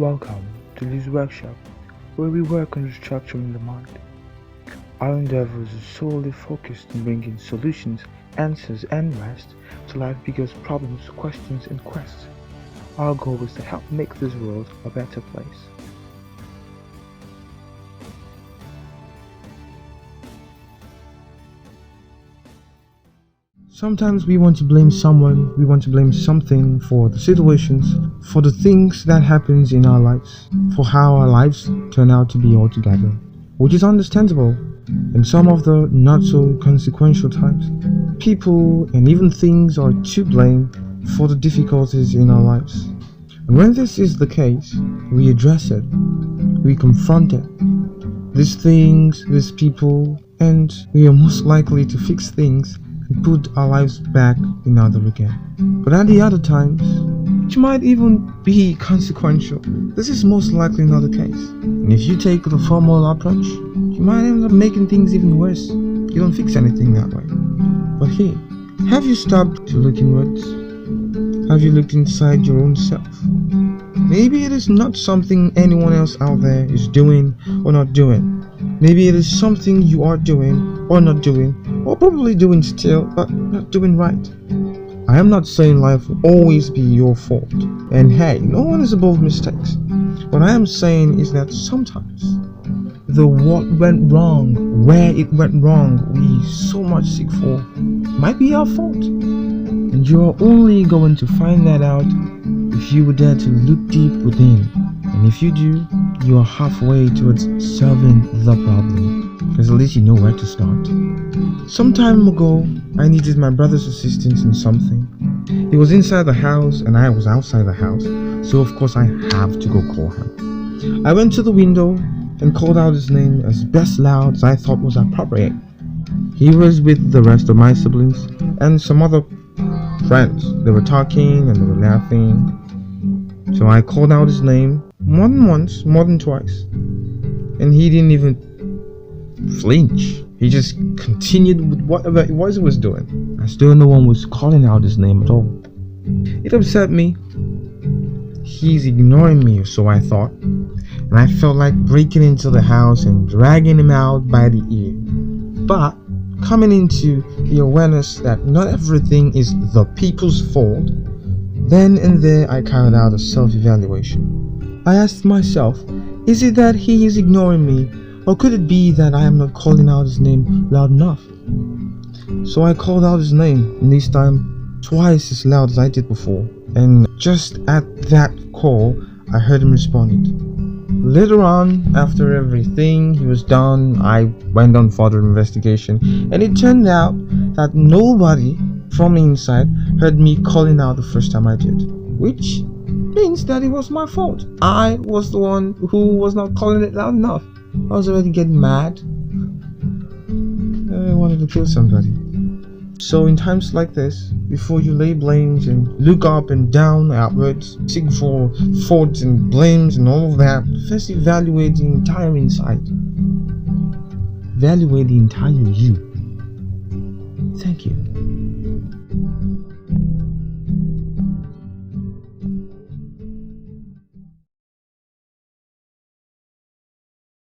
Welcome to this workshop where we work on restructuring the mind. Our endeavors are solely focused on bringing solutions, answers, and rest to life's biggest problems, questions, and quests. Our goal is to help make this world a better place. Sometimes we want to blame someone, we want to blame something for the situations, for the things that happens in our lives, for how our lives turn out to be altogether, which is understandable in some of the not so consequential times. People and even things are to blame for the difficulties in our lives. And when this is the case, we address it, we confront it, these things, these people, and we are most likely to fix things put our lives back in order again. But at the other times, which might even be consequential, this is most likely not the case. And if you take the formal approach, you might end up making things even worse. You don't fix anything that way. But here, have you stopped to look inwards? Have you looked inside your own self? Maybe it is not something anyone else out there is doing or not doing. Maybe it is something you are doing or not doing, or probably doing still, but not doing right. I am not saying life will always be your fault, and hey, no one is above mistakes. What I am saying is that sometimes the what went wrong, where it went wrong, we so much seek for, might be our fault. And you are only going to find that out if you were dare to look deep within. And if you do, you are halfway towards solving the problem, because at least you know where to start. Some time ago, I needed my brother's assistance in something. He was inside the house and I was outside the house, so of course I have to go call him. I went to the window and called out his name as best loud as I thought was appropriate. He was with the rest of my siblings and some other friends. They were talking and they were laughing. So I called out his name more than once, more than twice, and he didn't even flinch. He just continued with whatever it was he was doing, as though no one was calling out his name at all. It upset me. He's ignoring me, so I thought, and I felt like breaking into the house and dragging him out by the ear. But coming into the awareness that not everything is the people's fault, then and there I carried out a self-evaluation. I asked myself, is it that he is ignoring me, or could it be that I am not calling out his name loud enough? So I called out his name, and this time twice as loud as I did before. And just at that call, I heard him responded. Later on, after everything he was done, I went on further investigation, and it turned out that nobody from inside heard me calling out the first time I did, which means that it was my fault. I was the one who was not calling it loud enough. I was already getting mad. I wanted to kill somebody. So in times like this, before you lay blames and look up and down outwards, seek for faults and blames and all of that, first evaluate the entire inside. Evaluate the entire you. Thank you.